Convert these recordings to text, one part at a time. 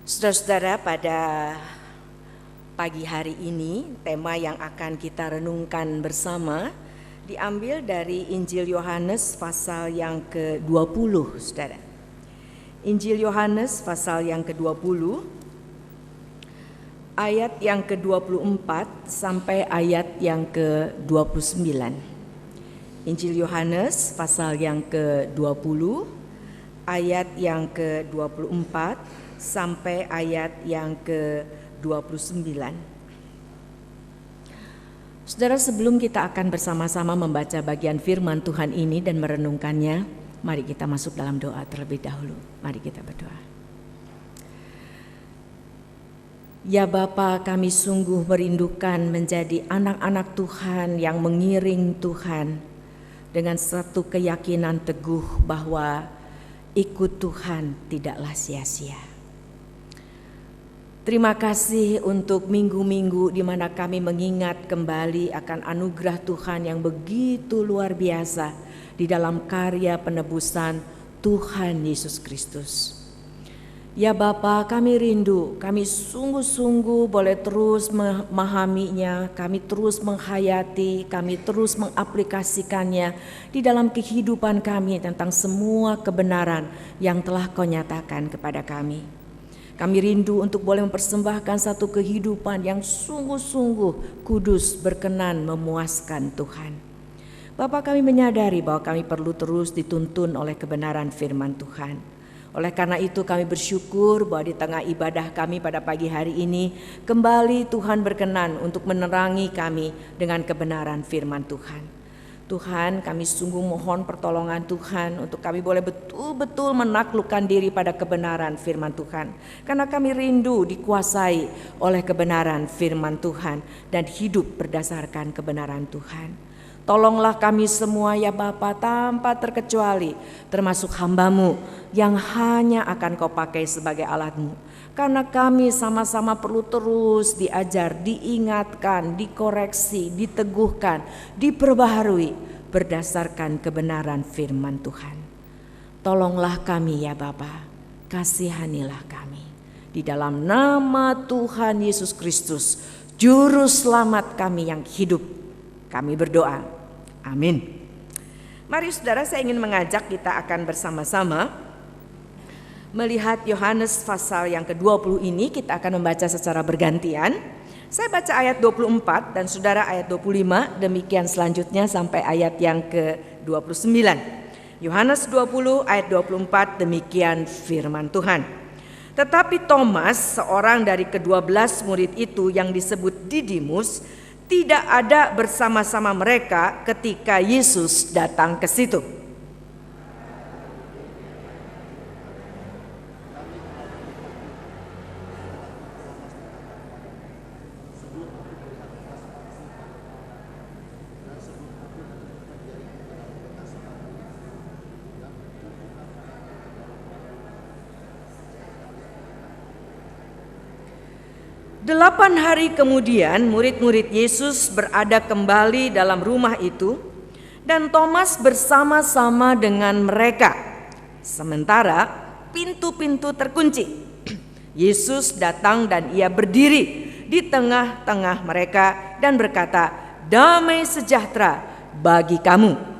Saudara-saudara, pada pagi hari ini tema yang akan kita renungkan bersama diambil dari Injil Yohanes pasal yang ke-20, saudara. Injil Yohanes pasal yang ke-20 ayat yang ke-24 sampai ayat yang ke-29. Injil Yohanes pasal yang ke-20 ayat yang ke-24 sampai ayat yang ke-29. Saudara, sebelum kita akan bersama-sama membaca bagian firman Tuhan ini dan merenungkannya, mari kita masuk dalam doa terlebih dahulu. Mari kita berdoa. Ya Bapa, kami sungguh merindukan menjadi anak-anak Tuhan yang mengiring Tuhan dengan satu keyakinan teguh bahwa ikut Tuhan tidaklah sia-sia. Terima kasih untuk minggu-minggu di mana kami mengingat kembali akan anugerah Tuhan yang begitu luar biasa di dalam karya penebusan Tuhan Yesus Kristus. Ya Bapa, kami rindu, kami sungguh-sungguh boleh terus memahaminya, kami terus menghayati, kami terus mengaplikasikannya di dalam kehidupan kami tentang semua kebenaran yang telah Kau nyatakan kepada kami. Kami rindu untuk boleh mempersembahkan satu kehidupan yang sungguh-sungguh kudus, berkenan, memuaskan Tuhan. Bapa, kami menyadari bahwa kami perlu terus dituntun oleh kebenaran firman Tuhan. Oleh karena itu kami bersyukur bahwa di tengah ibadah kami pada pagi hari ini kembali Tuhan berkenan untuk menerangi kami dengan kebenaran firman Tuhan. Tuhan, kami sungguh mohon pertolongan Tuhan untuk kami boleh betul-betul menaklukkan diri pada kebenaran firman Tuhan. Karena kami rindu dikuasai oleh kebenaran firman Tuhan dan hidup berdasarkan kebenaran Tuhan. Tolonglah kami semua ya Bapa tanpa terkecuali, termasuk hamba-Mu yang hanya akan Kau pakai sebagai alat-Mu. Karena kami sama-sama perlu terus diajar, diingatkan, dikoreksi, diteguhkan, diperbaharui berdasarkan kebenaran firman Tuhan. Tolonglah kami ya Bapa, kasihanilah kami. Di dalam nama Tuhan Yesus Kristus, Juru Selamat kami yang hidup, kami berdoa. Amin. Mari saudara, saya ingin mengajak kita akan bersama-sama melihat Yohanes pasal yang ke-20 ini. Kita akan membaca secara bergantian. Saya baca ayat 24 dan saudara ayat 25, demikian selanjutnya sampai ayat yang ke-29. Yohanes 20 ayat 24, demikian firman Tuhan. Tetapi Thomas, seorang dari ke-12 murid itu yang disebut Didimus, tidak ada bersama-sama mereka ketika Yesus datang ke situ. Delapan hari kemudian murid-murid Yesus berada kembali dalam rumah itu dan Thomas bersama-sama dengan mereka. Sementara pintu-pintu terkunci. Yesus datang dan ia berdiri di tengah-tengah mereka dan berkata, "Damai sejahtera bagi kamu."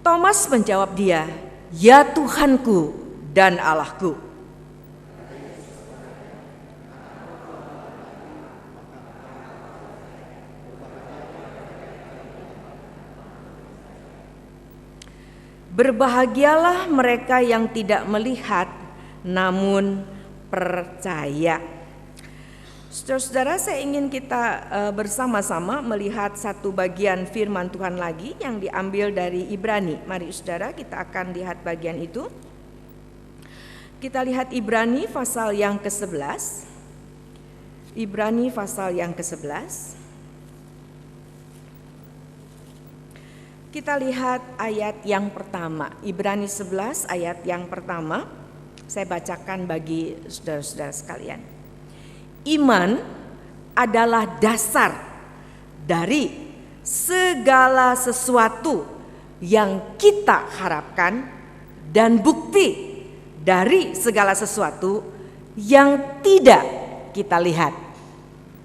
Thomas menjawab dia, "Ya Tuhanku dan Allahku." Berbahagialah mereka yang tidak melihat namun percaya. Saudara-saudara, saya ingin kita bersama-sama melihat satu bagian firman Tuhan lagi yang diambil dari Ibrani. Mari saudara, kita akan lihat bagian itu. Kita lihat Ibrani pasal yang ke-11. Ibrani pasal yang ke-11. Kita lihat ayat yang pertama, Ibrani 11 ayat yang pertama. Saya bacakan bagi saudara-saudara sekalian. Iman adalah dasar dari segala sesuatu yang kita harapkan dan bukti dari segala sesuatu yang tidak kita lihat.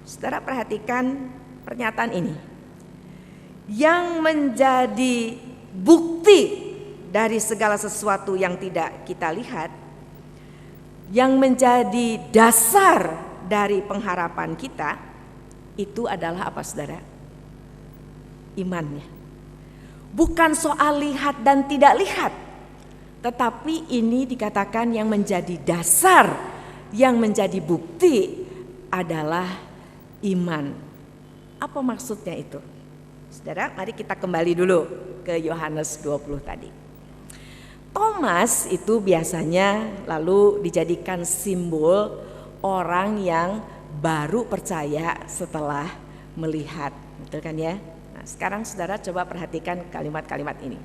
Saudara perhatikan pernyataan ini. Yang menjadi bukti dari segala sesuatu yang tidak kita lihat, yang menjadi dasar dari pengharapan kita, itu adalah apa saudara? Imannya. Bukan soal lihat dan tidak lihat, tetapi ini dikatakan yang menjadi dasar, yang menjadi bukti adalah iman. Apa maksudnya itu? Saudara, mari kita kembali dulu ke Yohanes 20 tadi. Thomas itu biasanya lalu dijadikan simbol orang yang baru percaya setelah melihat, betul kan ya? Nah, sekarang saudara coba perhatikan kalimat-kalimat ini.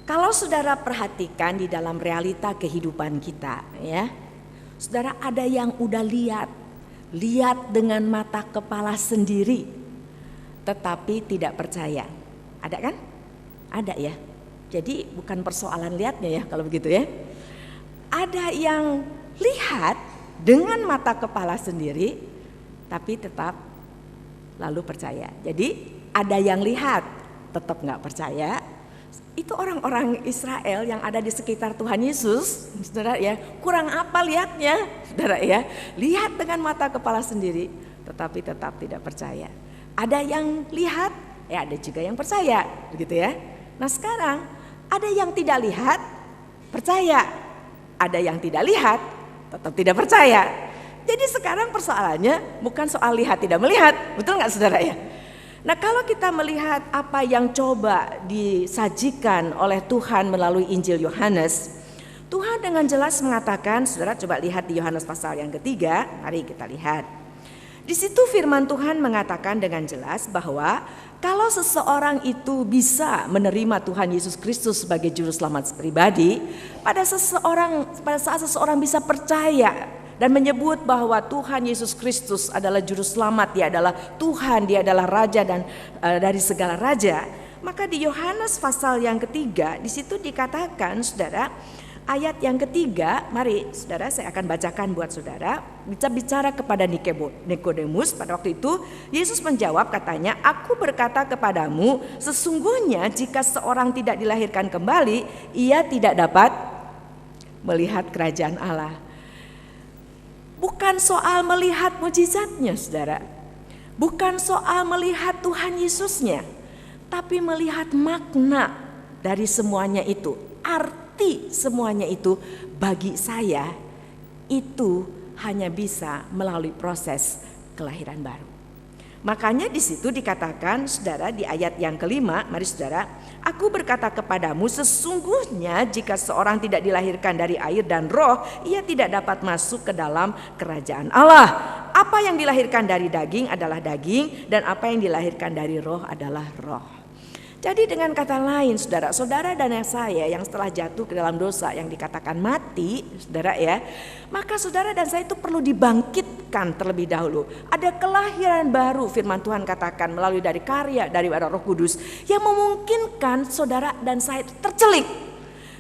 Kalau saudara perhatikan di dalam realita kehidupan kita, ya, saudara ada yang udah lihat dengan mata kepala sendiri, tetapi tidak percaya. Ada kan? Ada ya. Jadi bukan persoalan lihatnya ya kalau begitu ya. Ada yang lihat dengan mata kepala sendiri tapi tetap lalu percaya. Jadi ada yang lihat tetap gak percaya. Itu orang-orang Israel yang ada di sekitar Tuhan Yesus, saudara ya. Kurang apa lihatnya, saudara ya. Lihat dengan mata kepala sendiri tetapi tetap tidak percaya. Ada yang lihat, ya ada juga yang percaya, begitu ya. Nah sekarang ada yang tidak lihat, percaya. Ada yang tidak lihat, tetap tidak percaya. Jadi sekarang persoalannya bukan soal lihat tidak melihat, betul nggak saudara ya? Nah kalau kita melihat apa yang coba disajikan oleh Tuhan melalui Injil Yohanes, Tuhan dengan jelas mengatakan, saudara coba lihat di Yohanes pasal yang ketiga, mari kita lihat. Di situ firman Tuhan mengatakan dengan jelas bahwa kalau seseorang itu bisa menerima Tuhan Yesus Kristus sebagai juru selamat pribadi, pada saat seseorang bisa percaya dan menyebut bahwa Tuhan Yesus Kristus adalah juru selamat, dia adalah Tuhan, dia adalah raja dan dari segala raja, maka di Yohanes pasal yang ketiga di situ dikatakan, saudara, ayat yang ketiga, mari saudara saya akan bacakan buat saudara. Bicara kepada Nikodemus pada waktu itu, Yesus menjawab katanya, aku berkata kepadamu, sesungguhnya jika seorang tidak dilahirkan kembali, ia tidak dapat melihat kerajaan Allah. Bukan soal melihat mujizatnya saudara, bukan soal melihat Tuhan Yesusnya, tapi melihat makna dari semuanya itu. Arti semuanya itu bagi saya itu hanya bisa melalui proses kelahiran baru. Makanya di situ dikatakan saudara di ayat yang kelima, mari saudara, aku berkata kepadamu sesungguhnya jika seorang tidak dilahirkan dari air dan roh, ia tidak dapat masuk ke dalam kerajaan Allah. Apa yang dilahirkan dari daging adalah daging dan apa yang dilahirkan dari roh adalah roh. Jadi dengan kata lain saudara dan saya yang setelah jatuh ke dalam dosa yang dikatakan mati, saudara ya, maka saudara dan saya itu perlu dibangkitkan terlebih dahulu. Ada kelahiran baru, firman Tuhan katakan melalui dari karya dari Roh Kudus yang memungkinkan saudara dan saya itu tercelik,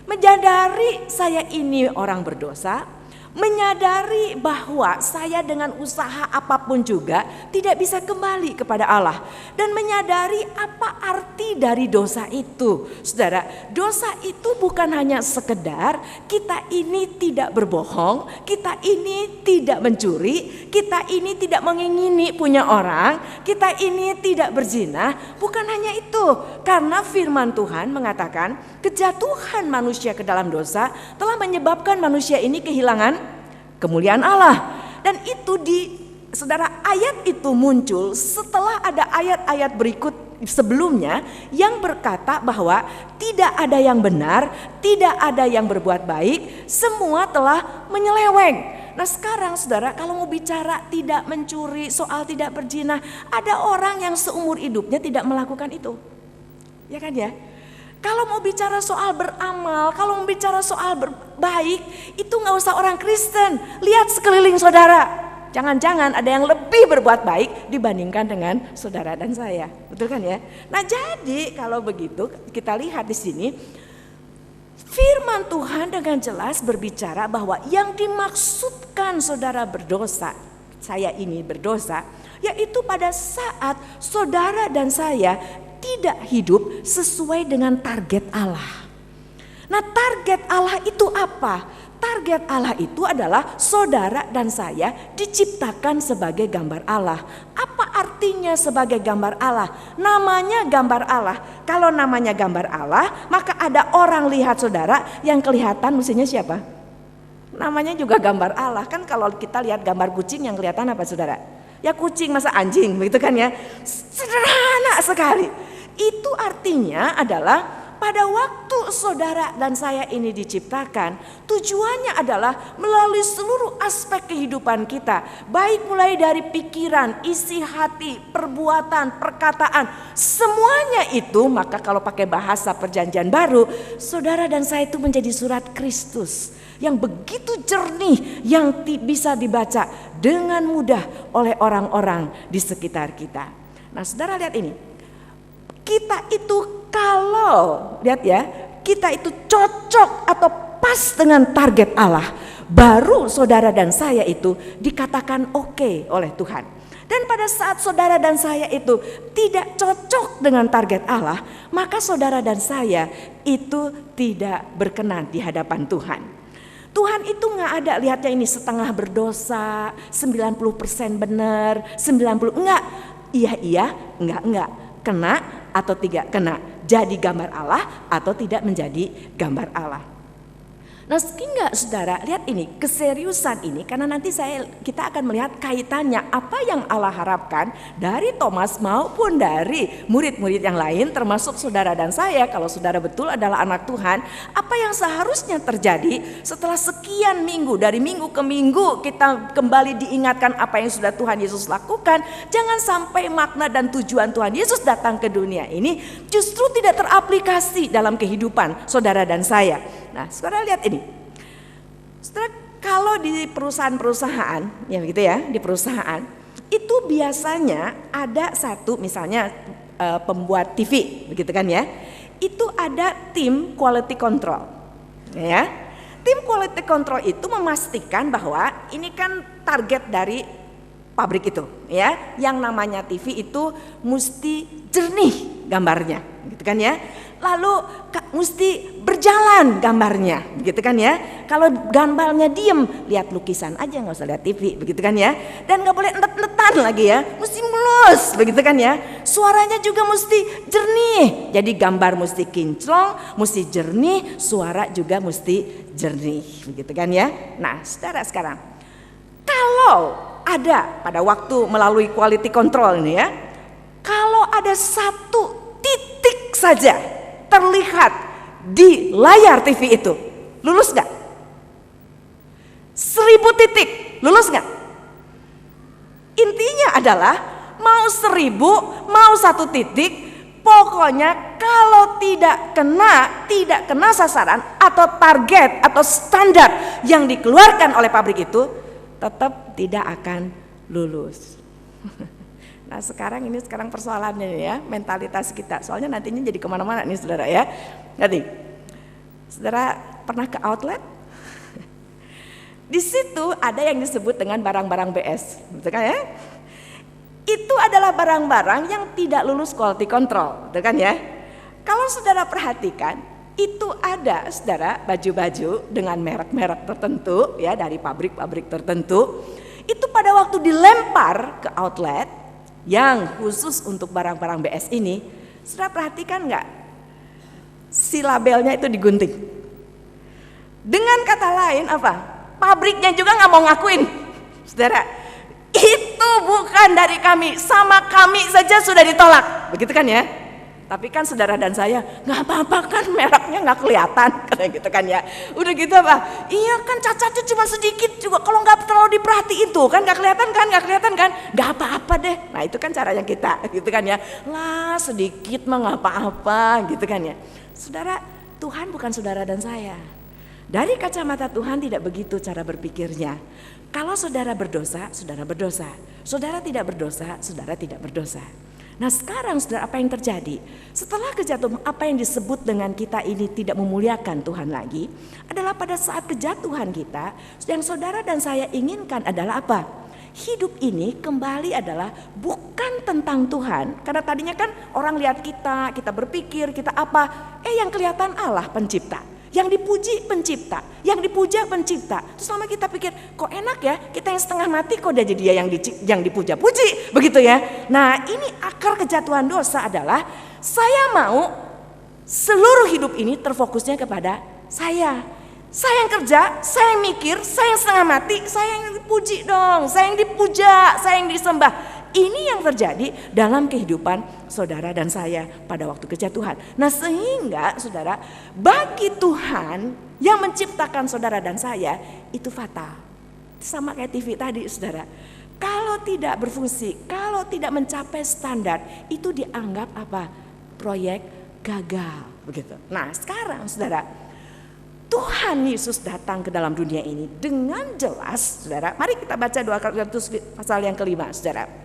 menyadari saya ini orang berdosa, menyadari bahwa saya dengan usaha apapun juga tidak bisa kembali kepada Allah, dan menyadari apa arti dari dosa itu. Saudara, dosa itu bukan hanya sekedar kita ini tidak berbohong, kita ini tidak mencuri, kita ini tidak mengingini punya orang, kita ini tidak berzina. Bukan hanya itu, karena firman Tuhan mengatakan kejatuhan manusia ke dalam dosa telah menyebabkan manusia ini kehilangan kemuliaan Allah. Dan itu saudara, ayat itu muncul setelah ada ayat-ayat berikut sebelumnya yang berkata bahwa tidak ada yang benar, tidak ada yang berbuat baik, semua telah menyeleweng. Nah sekarang saudara, kalau mau bicara tidak mencuri, soal tidak berzina, ada orang yang seumur hidupnya tidak melakukan itu, ya kan ya? Kalau mau bicara soal beramal, kalau mau bicara soal baik, itu nggak usah orang Kristen. Lihat sekeliling saudara. Jangan-jangan ada yang lebih berbuat baik dibandingkan dengan saudara dan saya. Betul kan ya? Nah, jadi kalau begitu kita lihat di sini firman Tuhan dengan jelas berbicara bahwa yang dimaksudkan saudara berdosa, saya ini berdosa, yaitu pada saat saudara dan saya tidak hidup sesuai dengan target Allah. Nah, target Allah itu apa? Target Allah itu adalah saudara dan saya diciptakan sebagai gambar Allah. Apa artinya sebagai gambar Allah? Namanya gambar Allah. Kalau namanya gambar Allah, maka ada orang lihat saudara yang kelihatan mestinya siapa? Namanya juga gambar Allah. Kan kalau kita lihat gambar kucing yang kelihatan apa saudara? Ya kucing, masa anjing, begitu kan ya? Sederhana sekali. Itu artinya adalah pada waktu saudara dan saya ini diciptakan, tujuannya adalah melalui seluruh aspek kehidupan kita, baik mulai dari pikiran, isi hati, perbuatan, perkataan, semuanya itu. Maka kalau pakai bahasa perjanjian baru, saudara dan saya itu menjadi surat Kristus yang begitu jernih, yang bisa dibaca dengan mudah oleh orang-orang di sekitar kita. Nah, saudara lihat ini, kita itu kalau lihat ya, kita itu cocok atau pas dengan target Allah, baru saudara dan saya itu dikatakan oke oleh Tuhan. Dan pada saat saudara dan saya itu tidak cocok dengan target Allah, maka saudara dan saya itu tidak berkenan di hadapan Tuhan. Tuhan itu nggak ada lihatnya ini setengah berdosa, 90% benar, 90 enggak, iya, enggak, kena atau tidak kena, jadi gambar Allah atau tidak menjadi gambar Allah. Nah, enggak saudara, lihat ini keseriusan ini, karena nanti kita akan melihat kaitannya apa yang Allah harapkan dari Thomas maupun dari murid-murid yang lain, termasuk saudara dan saya. Kalau saudara betul adalah anak Tuhan, apa yang seharusnya terjadi setelah sekian minggu, dari minggu ke minggu kita kembali diingatkan apa yang sudah Tuhan Yesus lakukan. Jangan sampai makna dan tujuan Tuhan Yesus datang ke dunia ini justru tidak teraplikasi dalam kehidupan saudara dan saya. Nah, saudara lihat ini. Saudara, kalau di perusahaan-perusahaan, ya begitu ya, di perusahaan itu biasanya ada satu, misalnya pembuat TV, begitu kan ya. Itu ada tim quality control, ya. Tim quality control itu memastikan bahwa ini kan target dari pabrik itu, ya. Yang namanya TV itu mesti jernih gambarnya, gitu kan ya. Lalu mesti berjalan gambarnya, begitu kan ya. Kalau gambarnya diem, lihat lukisan aja, nggak usah lihat TV, begitu kan ya. Dan nggak boleh entet-entetan lagi ya, mesti mulus, begitu kan ya. Suaranya juga mesti jernih, jadi gambar mesti kinclong, mesti jernih, suara juga mesti jernih, begitu kan ya. Nah, saudara sekarang, kalau ada pada waktu melalui quality control ini ya, kalau ada satu titik saja terlihat di layar TV itu, lulus gak? 1000 titik, lulus gak? Intinya adalah mau 1000, mau 1 titik, pokoknya kalau tidak kena sasaran atau target atau standar yang dikeluarkan oleh pabrik itu, tetap tidak akan lulus. Nah, sekarang persoalannya ya, mentalitas kita. Soalnya nantinya jadi kemana-mana nih saudara ya. Nanti, saudara pernah ke outlet? Di situ ada yang disebut dengan barang-barang BS, betul kan ya? Itu adalah barang-barang yang tidak lulus quality control, betul kan ya? Kalau saudara perhatikan, itu ada saudara baju-baju dengan merek-merek tertentu ya, dari pabrik-pabrik tertentu. Itu pada waktu dilempar ke outlet yang khusus untuk barang-barang BS ini, saudara perhatikan nggak? Si labelnya itu digunting. Dengan kata lain apa? Pabriknya juga nggak mau ngakuin, saudara. Itu bukan dari kami, sama kami saja sudah ditolak, begitu kan ya? Tapi kan saudara dan saya nggak apa-apa kan, mereknya nggak kelihatan, kayak gitu kan ya. Udah gitu apa? Iya kan cacatnya cuma sedikit juga, kalau nggak terlalu diperhatiin tuh kan nggak kelihatan kan, nggak apa-apa deh. Nah itu kan caranya kita, gitu kan ya. Lah sedikit mah nggak apa-apa, gitu kan ya. Saudara, Tuhan bukan saudara dan saya. Dari kacamata Tuhan tidak begitu cara berpikirnya. Kalau saudara berdosa, saudara berdosa. Saudara tidak berdosa, saudara tidak berdosa. Nah sekarang saudara, apa yang terjadi? Setelah kejatuhan, apa yang disebut dengan kita ini tidak memuliakan Tuhan lagi adalah pada saat kejatuhan kita, yang saudara dan saya inginkan adalah apa? Hidup ini kembali adalah bukan tentang Tuhan. Karena tadinya kan orang lihat kita berpikir, kita apa. Yang kelihatan Allah pencipta. Yang dipuji pencipta, yang dipuja pencipta. Terus lama kita pikir, kok enak ya, kita yang setengah mati kok udah jadi dia yang dipuja-puji, begitu ya. Nah ini akar kejatuhan dosa adalah saya mau seluruh hidup ini terfokusnya kepada saya. Saya yang kerja, saya yang mikir, saya yang setengah mati, saya yang dipuji dong, saya yang dipuja, saya yang disembah. Ini yang terjadi dalam kehidupan saudara dan saya pada waktu kejatuhan. Nah sehingga saudara, bagi Tuhan yang menciptakan saudara dan saya itu fatal. Sama kayak TV tadi saudara. Kalau tidak berfungsi, kalau tidak mencapai standar, itu dianggap apa? Proyek gagal, begitu. Nah sekarang saudara, Tuhan Yesus datang ke dalam dunia ini dengan jelas saudara. Mari kita baca 2 Korintus pasal yang kelima saudara.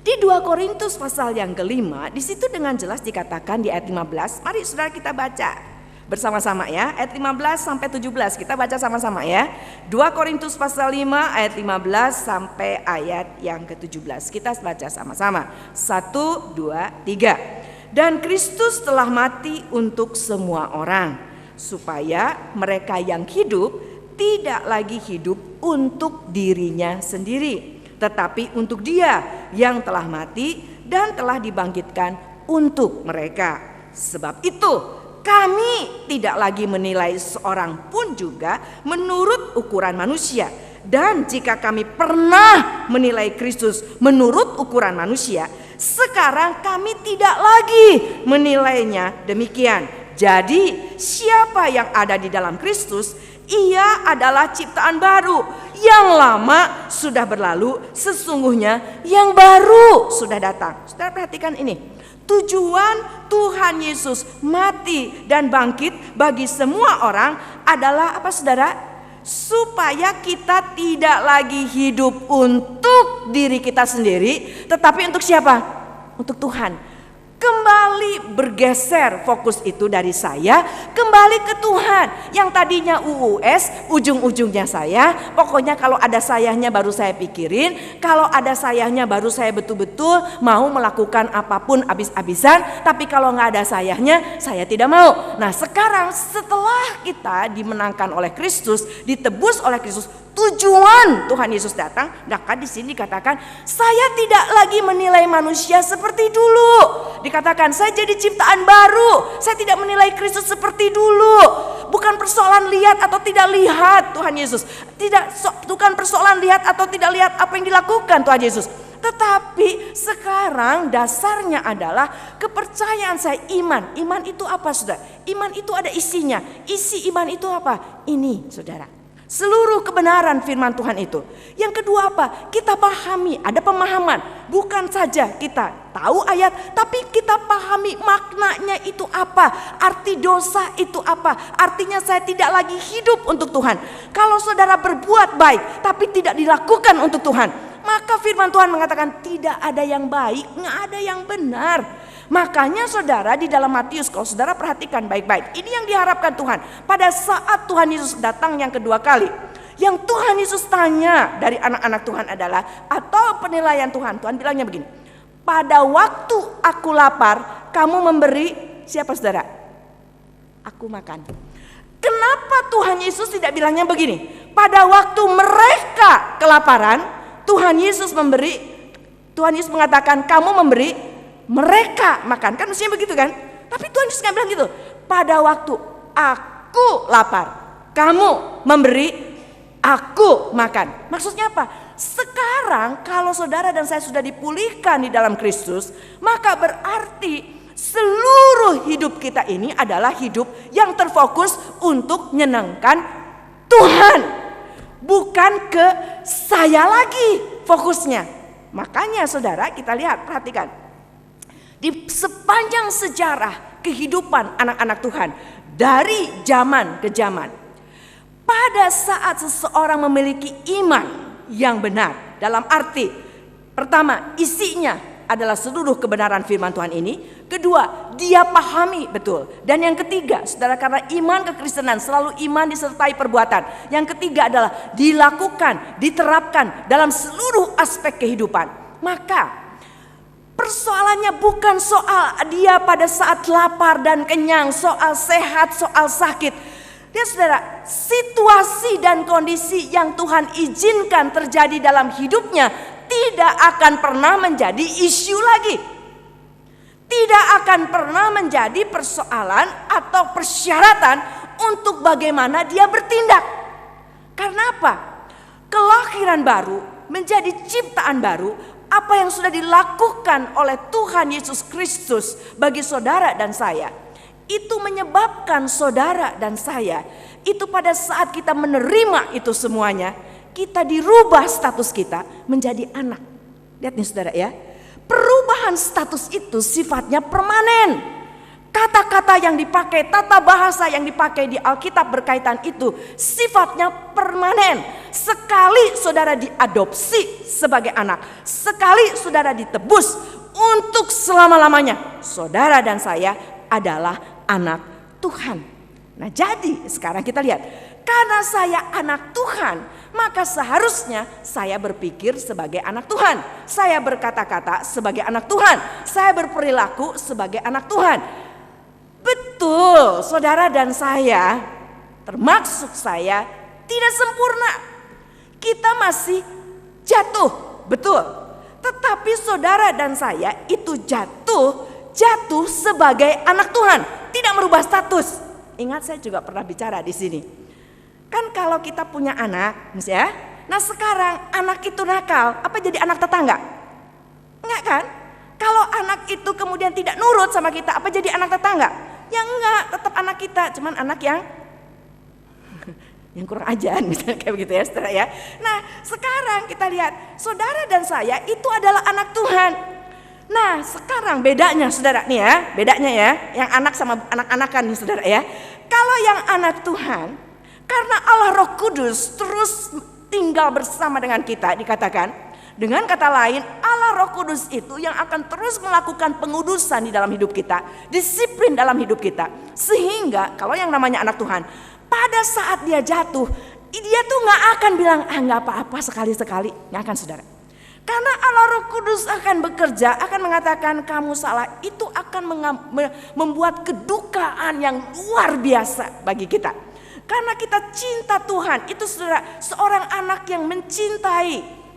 Di 2 Korintus pasal yang kelima, di situ dengan jelas dikatakan di ayat 15. Mari saudara kita baca bersama-sama ya. Ayat 15 sampai 17 kita baca sama-sama ya. 2 Korintus pasal 5 ayat 15 sampai ayat yang ke-17. Kita baca sama-sama. 1, 2, 3. Dan Kristus telah mati untuk semua orang, supaya mereka yang hidup tidak lagi hidup untuk dirinya sendiri, tetapi untuk Dia yang telah mati dan telah dibangkitkan untuk mereka. Sebab itu kami tidak lagi menilai seorang pun juga menurut ukuran manusia. Dan jika kami pernah menilai Kristus menurut ukuran manusia, sekarang kami tidak lagi menilainya demikian. Jadi siapa yang ada di dalam Kristus, ia adalah ciptaan baru. Yang lama sudah berlalu, sesungguhnya yang baru sudah datang. Saudara perhatikan ini. Tujuan Tuhan Yesus mati dan bangkit bagi semua orang adalah apa saudara? Supaya kita tidak lagi hidup untuk diri kita sendiri, tetapi untuk siapa? Untuk Tuhan. Kembali bergeser fokus itu dari saya kembali ke Tuhan. Yang tadinya UUS, ujung-ujungnya saya. Pokoknya kalau ada sayanya baru saya pikirin. Kalau ada sayanya baru saya betul-betul mau melakukan apapun habis-habisan. Tapi kalau gak ada sayanya, saya tidak mau. Nah sekarang setelah kita dimenangkan oleh Kristus, ditebus oleh Kristus, tujuan Tuhan Yesus datang, maka di sini dikatakan saya tidak lagi menilai manusia seperti dulu. Dikatakan saya jadi ciptaan baru. Saya tidak menilai Kristus seperti dulu. Bukan persoalan lihat atau tidak lihat Tuhan Yesus. Bukan persoalan lihat atau tidak lihat apa yang dilakukan Tuhan Yesus. Tetapi sekarang dasarnya adalah kepercayaan saya, iman. Iman itu apa saudara? Iman itu ada isinya. Isi iman itu apa? Ini saudara. Seluruh kebenaran firman Tuhan itu. Yang kedua apa? Kita pahami, ada pemahaman. Bukan saja kita tahu ayat, tapi kita pahami maknanya itu apa. Arti dosa itu apa. Artinya saya tidak lagi hidup untuk Tuhan. Kalau saudara berbuat baik, tapi tidak dilakukan untuk Tuhan, maka firman Tuhan mengatakan tidak ada yang baik, nggak ada yang benar. Makanya saudara di dalam Matius, kalau saudara perhatikan baik-baik, ini yang diharapkan Tuhan. Pada saat Tuhan Yesus datang yang kedua kali, yang Tuhan Yesus tanya dari anak-anak Tuhan adalah, atau penilaian Tuhan, Tuhan bilangnya begini, pada waktu aku lapar, kamu memberi siapa saudara? Aku makan. Kenapa Tuhan Yesus tidak bilangnya begini? Pada waktu mereka kelaparan, Tuhan Yesus mengatakan kamu memberi mereka makan, kan mestinya begitu kan? Tapi Tuhan Yesus nggak bilang gitu. Pada waktu aku lapar, kamu memberi aku makan. Maksudnya apa? Sekarang kalau saudara dan saya sudah dipulihkan di dalam Kristus, maka berarti seluruh hidup kita ini adalah hidup yang terfokus untuk menyenangkan Tuhan, bukan ke saya lagi fokusnya. Makanya saudara kita lihat, perhatikan. Di sepanjang sejarah kehidupan anak-anak Tuhan dari zaman ke zaman. Pada saat seseorang memiliki iman yang benar, dalam arti pertama, isinya adalah seluruh kebenaran firman Tuhan ini. Kedua, dia pahami betul. Dan yang ketiga, saudara, karena iman kekristenan selalu iman disertai perbuatan. Yang ketiga adalah dilakukan, diterapkan dalam seluruh aspek kehidupan. Maka persoalannya bukan soal dia pada saat lapar dan kenyang, soal sehat, soal sakit. Ya saudara, situasi dan kondisi yang Tuhan izinkan terjadi dalam hidupnya tidak akan pernah menjadi isu lagi. Tidak akan pernah menjadi persoalan atau persyaratan untuk bagaimana dia bertindak. Karena apa? Kelahiran baru menjadi ciptaan baru. Apa yang sudah dilakukan oleh Tuhan Yesus Kristus bagi saudara dan saya, itu menyebabkan saudara dan saya itu pada saat kita menerima itu semuanya, kita dirubah status kita menjadi anak. Lihat nih saudara ya, perubahan status itu sifatnya permanen. Kata-kata yang dipakai, tata bahasa yang dipakai di Alkitab berkaitan itu sifatnya permanen. Sekali saudara diadopsi sebagai anak, sekali saudara ditebus untuk selama-lamanya, saudara dan saya adalah anak Tuhan. Nah jadi sekarang kita lihat, karena saya anak Tuhan, maka seharusnya saya berpikir sebagai anak Tuhan. Saya berkata-kata sebagai anak Tuhan. Saya berperilaku sebagai anak Tuhan. Betul, saudara dan saya, termasuk saya, tidak sempurna. Kita masih jatuh, betul. Tetapi saudara dan saya itu jatuh sebagai anak Tuhan, tidak merubah status. Ingat saya juga pernah bicara di sini. Kan kalau kita punya anak, ya. Nah sekarang anak itu nakal, apa jadi anak tetangga? Enggak kan? Kalau anak itu kemudian tidak nurut sama kita, apa jadi anak tetangga? Ya enggak, tetap anak kita, cuman anak yang kurang ajar, misalnya kayak begitu ya saudara ya. Nah sekarang kita lihat, saudara dan saya itu adalah anak Tuhan. Nah sekarang bedanya saudara nih ya, bedanya ya, yang anak sama anak-anakan nih saudara ya. Kalau yang anak Tuhan, karena Allah Roh Kudus terus tinggal bersama dengan kita, dikatakan. Dengan kata lain, Allah Roh Kudus itu yang akan terus melakukan pengudusan di dalam hidup kita, disiplin dalam hidup kita. Sehingga kalau yang namanya anak Tuhan, pada saat dia jatuh, dia tuh gak akan bilang, gak apa-apa sekali-sekali. Gak akan saudara. Karena Allah Roh Kudus akan bekerja, akan mengatakan kamu salah. Itu akan membuat kedukaan yang luar biasa bagi kita. Karena kita cinta Tuhan, itu saudara, seorang anak yang mencintai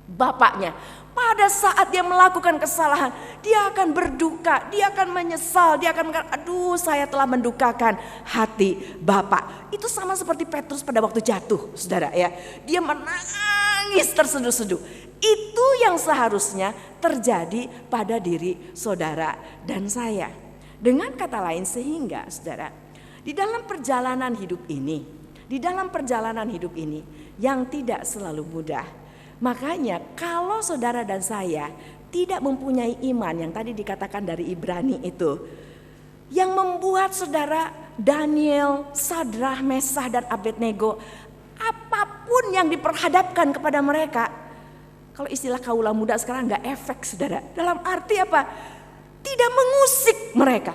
bapaknya. Pada saat dia melakukan kesalahan, dia akan berduka, dia akan menyesal, dia akan mengatakan, aduh saya telah mendukakan hati bapak. Itu sama seperti Petrus pada waktu jatuh saudara ya. Dia menangis terseduh-seduh. Itu yang seharusnya terjadi pada diri saudara dan saya. Dengan kata lain sehingga saudara, di dalam perjalanan hidup ini, yang tidak selalu mudah. Makanya kalau saudara dan saya tidak mempunyai iman yang tadi dikatakan dari Ibrani itu, yang membuat saudara Daniel, Sadrah, Mesah dan Abednego, apapun yang diperhadapkan kepada mereka, kalau istilah kaula muda sekarang gak efek saudara. Dalam arti apa? Tidak mengusik mereka.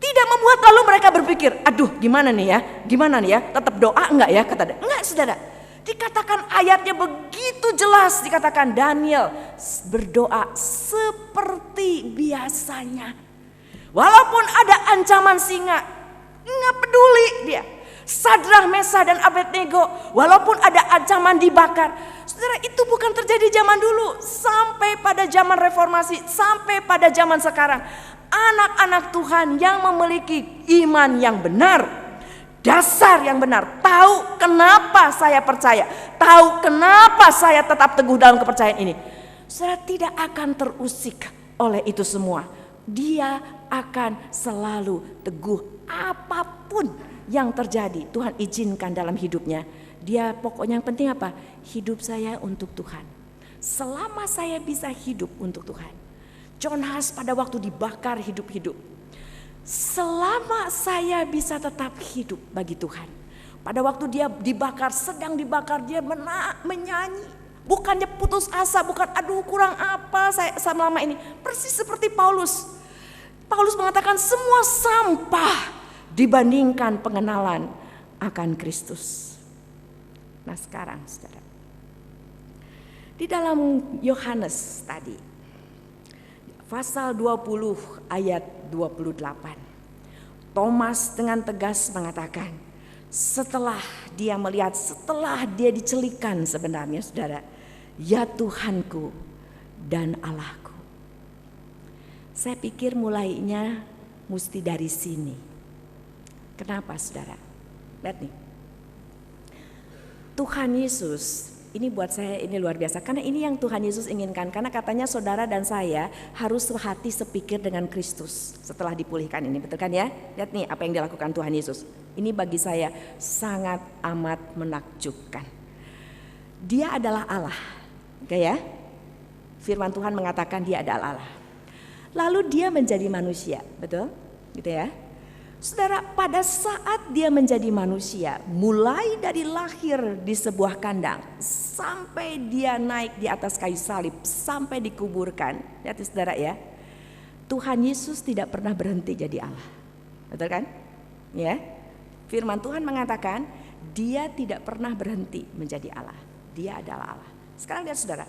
Tidak membuat lalu mereka berpikir, aduh gimana nih ya, tetap doa enggak ya, kata enggak saudara. Dikatakan ayatnya begitu jelas, dikatakan Daniel berdoa seperti biasanya. Walaupun ada ancaman singa, nggak peduli dia. Sadrah, Mesah dan Abednego, walaupun ada ancaman dibakar. Saudara, itu bukan terjadi zaman dulu, sampai pada zaman reformasi, sampai pada zaman sekarang. Anak-anak Tuhan yang memiliki iman yang benar, dasar yang benar, tahu kenapa saya percaya, tahu kenapa saya tetap teguh dalam kepercayaan ini. Saudara tidak akan terusik oleh itu semua. Dia akan selalu teguh apapun yang terjadi. Tuhan izinkan dalam hidupnya. Dia pokoknya yang penting apa? Hidup saya untuk Tuhan. Selama saya bisa hidup untuk Tuhan. John Huss pada waktu dibakar hidup-hidup, selama saya bisa tetap hidup bagi Tuhan. Pada waktu dia dibakar, sedang dibakar, dia menyanyi. Bukannya putus asa, bukan aduh kurang apa saya selama ini. Persis seperti Paulus. Paulus mengatakan semua sampah dibandingkan pengenalan akan Kristus. Nah sekarang saudara, di dalam Yohanes tadi, pasal 20 ayat 28, Thomas dengan tegas mengatakan, setelah dia dicelikan sebenarnya saudara, ya Tuhanku dan Allahku. Saya pikir mulainya mesti dari sini. Kenapa saudara? Lihat nih. Tuhan Yesus, ini buat saya ini luar biasa. Karena ini yang Tuhan Yesus inginkan. Karena katanya saudara dan saya harus sehati sepikir dengan Kristus setelah dipulihkan ini. Betul kan ya? Lihat nih apa yang dilakukan Tuhan Yesus. Ini bagi saya sangat amat menakjubkan. Dia adalah Allah. Oke ya? Firman Tuhan mengatakan dia adalah Allah. Lalu dia menjadi manusia. Betul? Gitu ya? Saudara, pada saat dia menjadi manusia, mulai dari lahir di sebuah kandang sampai dia naik di atas kayu salib, sampai dikuburkan. Lihat saudara ya, Tuhan Yesus tidak pernah berhenti jadi Allah. Betul kan? Ya. Firman Tuhan mengatakan dia tidak pernah berhenti menjadi Allah. Dia adalah Allah. Sekarang lihat saudara,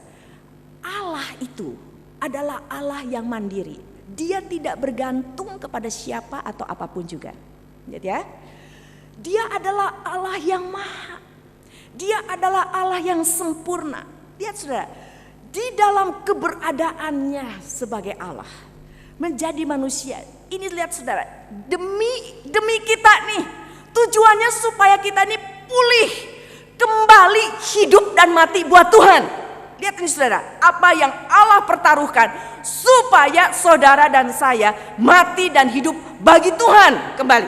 Allah itu adalah Allah yang mandiri. Dia tidak bergantung kepada siapa atau apapun juga. Lihat ya. Dia adalah Allah yang maha. Dia adalah Allah yang sempurna. Lihat saudara, di dalam keberadaannya sebagai Allah, menjadi manusia. Ini lihat saudara, demi kita nih, tujuannya supaya kita nih pulih, kembali hidup dan mati buat Tuhan. Lihat ini saudara, apa yang Allah pertaruhkan supaya saudara dan saya mati dan hidup bagi Tuhan kembali.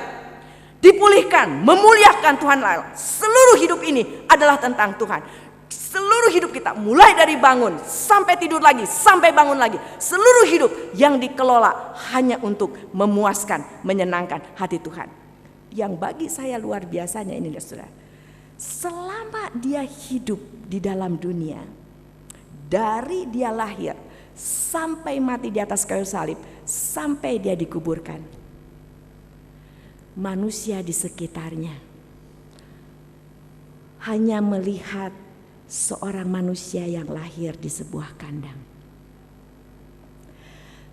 Dipulihkan, memuliakan Tuhan lain. Seluruh hidup ini adalah tentang Tuhan. Seluruh hidup kita mulai dari bangun sampai tidur lagi, sampai bangun lagi. Seluruh hidup yang dikelola hanya untuk memuaskan, menyenangkan hati Tuhan. Yang bagi saya luar biasanya ini saudara. Selama dia hidup di dalam dunia, dari dia lahir sampai mati di atas kayu salib, sampai dia dikuburkan, manusia di sekitarnya hanya melihat seorang manusia yang lahir di sebuah kandang.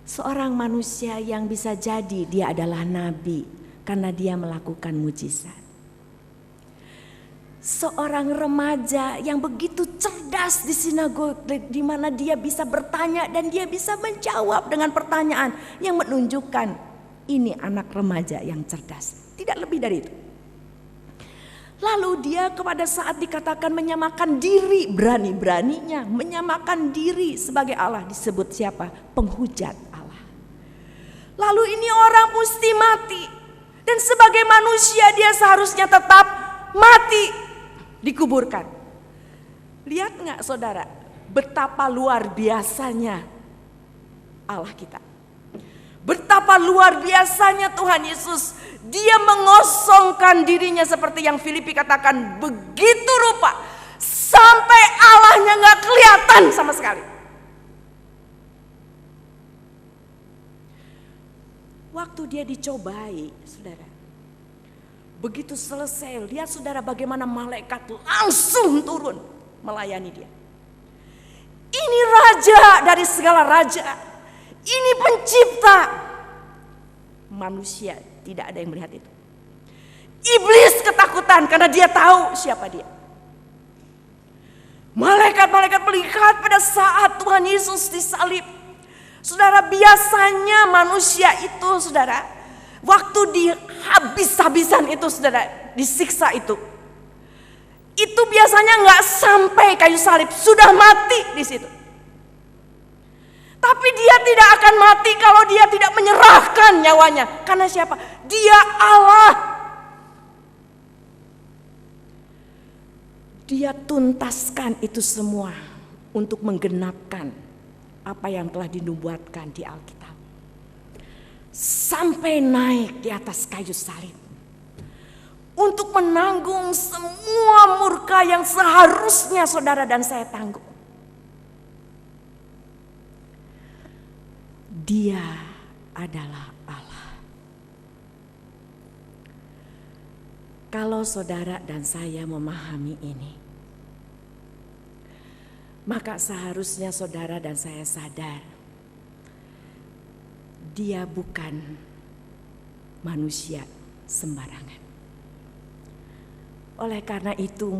Seorang manusia yang bisa jadi dia adalah nabi karena dia melakukan mujizat. Seorang remaja yang begitu cerdas di sinagoge, di mana dia bisa bertanya dan dia bisa menjawab dengan pertanyaan yang menunjukkan ini anak remaja yang cerdas. Tidak lebih dari itu. Lalu dia kepada saat dikatakan menyamakan diri, berani-beraninya menyamakan diri sebagai Allah, disebut siapa? Penghujat Allah. Lalu ini orang mesti mati, dan sebagai manusia dia seharusnya tetap mati, dikuburkan. Lihat nggak saudara, betapa luar biasanya Allah kita. Betapa luar biasanya Tuhan Yesus. Dia mengosongkan dirinya seperti yang Filipi katakan, begitu rupa sampai Allahnya nggak kelihatan sama sekali. Waktu dia dicobai, saudara, begitu selesai, lihat saudara bagaimana malaikat langsung turun melayani dia. Ini raja dari segala raja, ini pencipta. Manusia tidak ada yang melihat itu. Iblis ketakutan karena dia tahu siapa dia. Malaikat-malaikat melihat pada saat Tuhan Yesus disalib. Saudara, biasanya manusia itu saudara, waktu dihabis-habisan itu saudara, disiksa itu biasanya nggak sampai kayu salib, sudah mati di situ. Tapi dia tidak akan mati kalau dia tidak menyerahkan nyawanya. Karena siapa? Dia Allah. Dia tuntaskan itu semua untuk menggenapkan apa yang telah dinubuatkan di Alkitab. sampai naik di atas kayu salib untuk menanggung semua murka yang seharusnya saudara dan saya tanggung. Dia adalah Allah. Kalau saudara dan saya memahami ini, maka seharusnya saudara dan saya sadar, dia bukan manusia sembarangan. Oleh karena itu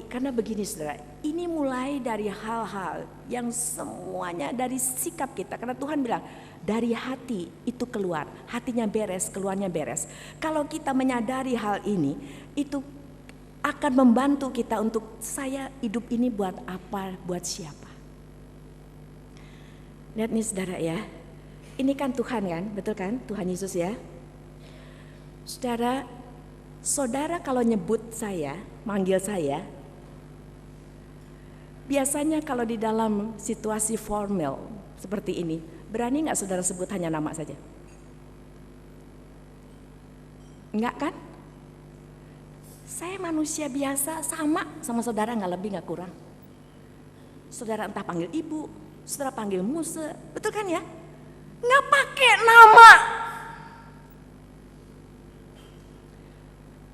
karena begini saudara, ini mulai dari hal-hal yang semuanya dari sikap kita. Karena Tuhan bilang dari hati itu keluar, hatinya beres, keluarnya beres. Kalau kita menyadari hal ini, itu akan membantu kita untuk saya hidup ini buat apa, buat siapa. Lihat nih saudara ya, ini kan Tuhan kan, betul kan? Tuhan Yesus ya. Saudara kalau nyebut saya, manggil saya, biasanya kalau di dalam situasi formal seperti ini, berani gak saudara sebut hanya nama saja? Enggak kan? Saya manusia biasa, sama saudara, gak lebih gak kurang. Saudara entah panggil ibu, saudara panggil Muse, betul kan ya? Gak pakai nama.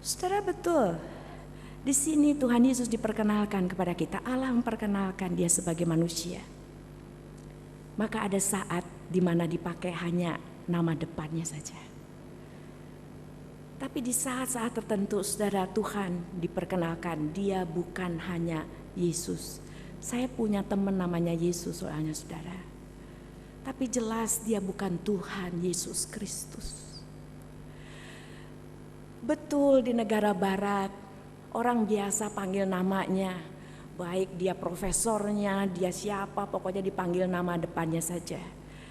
Saudara betul, di sini Tuhan Yesus diperkenalkan kepada kita, Allah memperkenalkan dia sebagai manusia. Maka ada saat di mana dipakai hanya nama depannya saja. Tapi di saat-saat tertentu saudara, Tuhan diperkenalkan dia bukan hanya Yesus. Saya punya teman namanya Yesus soalnya saudara. Tapi jelas dia bukan Tuhan Yesus Kristus. Betul di negara barat orang biasa panggil namanya, baik dia profesornya, dia siapa, pokoknya dipanggil nama depannya saja.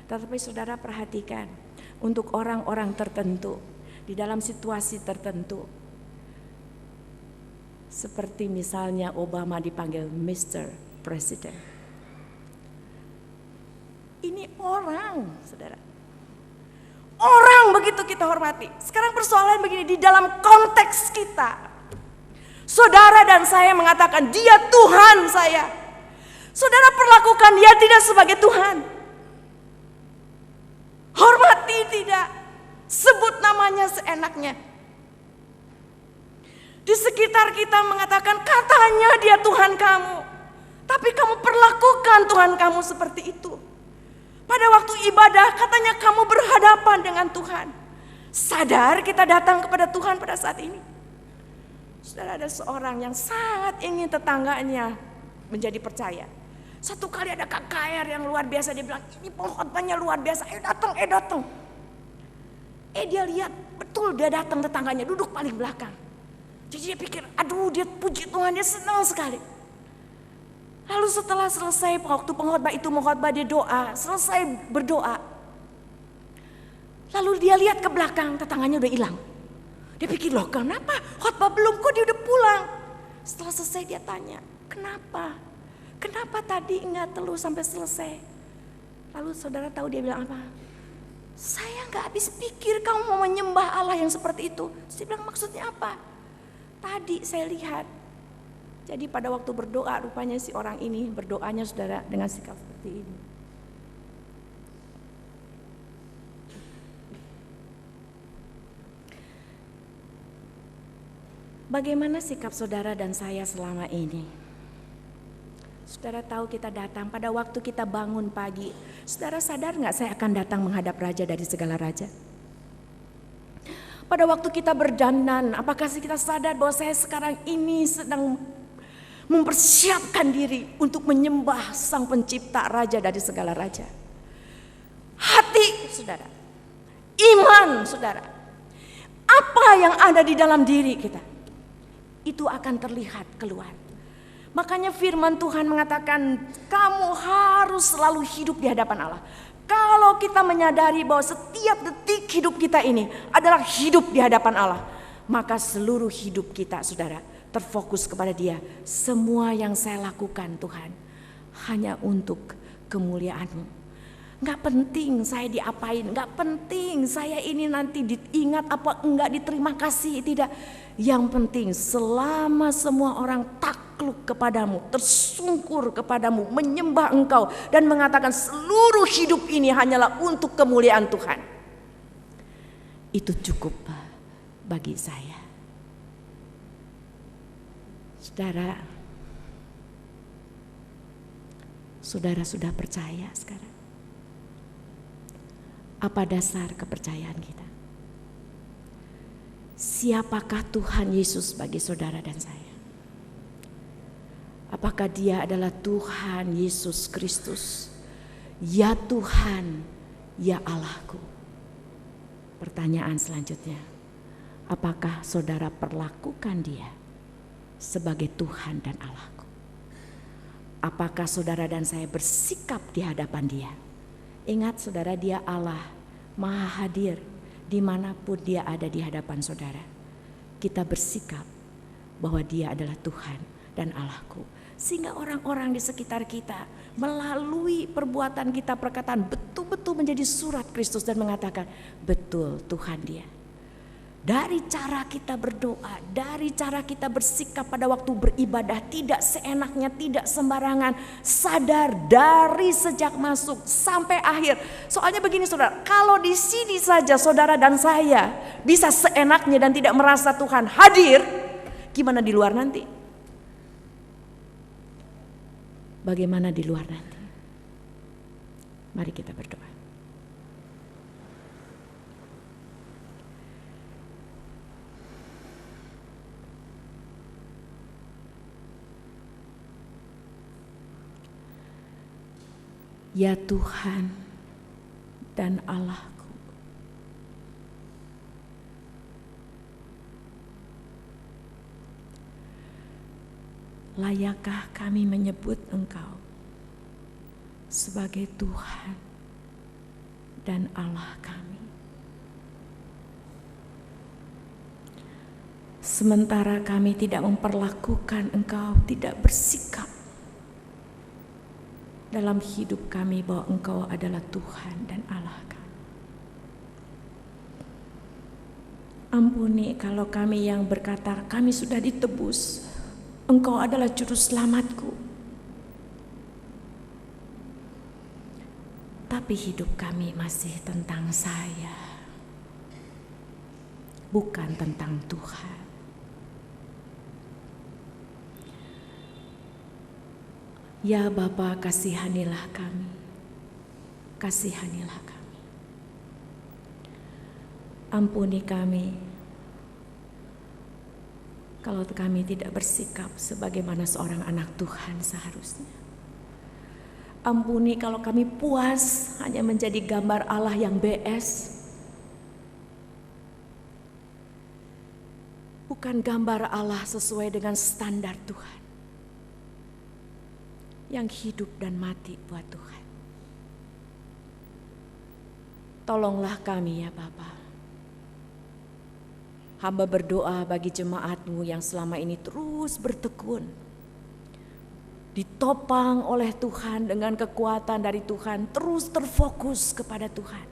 Tetapi saudara perhatikan, untuk orang-orang tertentu, di dalam situasi tertentu, seperti misalnya Obama dipanggil Mr. President. Ini orang, saudara. Orang begitu kita hormati. Sekarang persoalan begini, di dalam konteks kita, saudara dan saya mengatakan dia Tuhan saya. Saudara perlakukan dia tidak sebagai Tuhan. Hormati tidak, sebut namanya seenaknya. Di sekitar kita mengatakan katanya dia Tuhan kamu, tapi kamu perlakukan Tuhan kamu seperti itu. Pada waktu ibadah katanya kamu berhadapan dengan Tuhan. Sadar kita datang kepada Tuhan pada saat ini. Saudara, ada seorang yang sangat ingin tetangganya menjadi percaya. Satu kali ada KKR yang luar biasa, dia bilang ini pengkhotbahnya luar biasa, ayo datang. Dia lihat betul dia datang, tetangganya duduk paling belakang. Jadi dia pikir aduh dia puji Tuhan, dia senang sekali. Lalu setelah selesai waktu pengkhotbah itu mengkhotbah, dia doa, selesai berdoa. Lalu dia lihat ke belakang, tetangganya udah hilang. Dia pikir loh kenapa khotbah belum, kok dia udah pulang. Setelah selesai dia tanya, kenapa? Kenapa tadi enggak terus sampai selesai? Lalu saudara tahu dia bilang apa? Saya enggak habis pikir kamu mau menyembah Allah yang seperti itu. Saya bilang maksudnya apa? Tadi saya lihat. Jadi pada waktu berdoa rupanya si orang ini berdoanya saudara dengan sikap seperti ini. Bagaimana sikap saudara dan saya selama ini? Saudara tahu kita datang pada waktu kita bangun pagi. Saudara sadar gak saya akan datang menghadap Raja dari segala Raja? Pada waktu kita berdandan, apakah kita sadar bahwa saya sekarang ini sedang mempersiapkan diri untuk menyembah Sang Pencipta, Raja dari segala Raja? Hati saudara, iman saudara, apa yang ada di dalam diri kita, itu akan terlihat keluar. Makanya firman Tuhan mengatakan kamu harus selalu hidup di hadapan Allah. Kalau kita menyadari bahwa setiap detik hidup kita ini adalah hidup di hadapan Allah, maka seluruh hidup kita saudara terfokus kepada Dia. Semua yang saya lakukan Tuhan hanya untuk kemuliaan-Mu. Nggak penting saya diapain, nggak penting saya ini nanti diingat apa enggak, diterima kasih, tidak. Yang penting selama semua orang takluk kepadamu, tersungkur kepadamu, menyembah Engkau dan mengatakan seluruh hidup ini hanyalah untuk kemuliaan Tuhan. Itu cukup bagi saya. Saudara sudah percaya sekarang? Apa dasar kepercayaan kita? Siapakah Tuhan Yesus bagi saudara dan saya? Apakah Dia adalah Tuhan Yesus Kristus? Ya Tuhan, ya Allahku. Pertanyaan selanjutnya, apakah saudara perlakukan Dia sebagai Tuhan dan Allahku? Apakah saudara dan saya bersikap di hadapan Dia? Ingat saudara, Dia Allah, Maha hadir dimanapun Dia ada di hadapan saudara. Kita bersikap bahwa Dia adalah Tuhan dan Allahku. Sehingga orang-orang di sekitar kita melalui perbuatan kita, perkataan, betul-betul menjadi surat Kristus dan mengatakan, betul Tuhan Dia. Dari cara kita berdoa, dari cara kita bersikap pada waktu beribadah, tidak seenaknya, tidak sembarangan, sadar dari sejak masuk sampai akhir. Soalnya begini saudara, kalau di sini saja saudara dan saya bisa seenaknya dan tidak merasa Tuhan hadir, gimana di luar nanti? Bagaimana di luar nanti? Mari kita berdoa. Ya Tuhan dan Allahku, layakkah kami menyebut Engkau sebagai Tuhan dan Allah kami? Sementara kami tidak memperlakukan Engkau, tidak bersikap dalam hidup kami bahwa Engkau adalah Tuhan dan Allah kami. Ampuni kalau kami yang berkata kami sudah ditebus, Engkau adalah juru selamatku. Tapi hidup kami masih tentang saya, bukan tentang Tuhan. Ya Bapa, kasihanilah kami, kasihanilah kami. Ampuni kami kalau kami tidak bersikap sebagaimana seorang anak Tuhan seharusnya. Ampuni kalau kami puas hanya menjadi gambar Allah yang BS, bukan gambar Allah sesuai dengan standar Tuhan, yang hidup dan mati buat Tuhan. Tolonglah kami ya Bapa. Hamba berdoa bagi jemaat-Mu yang selama ini terus bertekun, ditopang oleh Tuhan dengan kekuatan dari Tuhan, terus terfokus kepada Tuhan.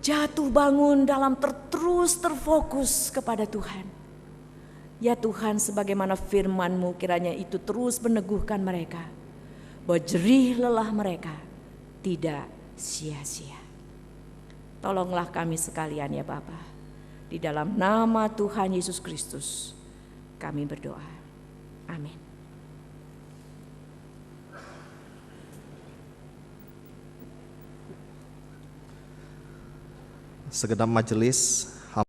Jatuh bangun dalam terus terfokus kepada Tuhan. Ya Tuhan, sebagaimana firman-Mu kiranya itu terus meneguhkan mereka, bahwa jerih lelah mereka tidak sia-sia. Tolonglah kami sekalian ya Bapa. Di dalam nama Tuhan Yesus Kristus kami berdoa. Amin. Segenap majelis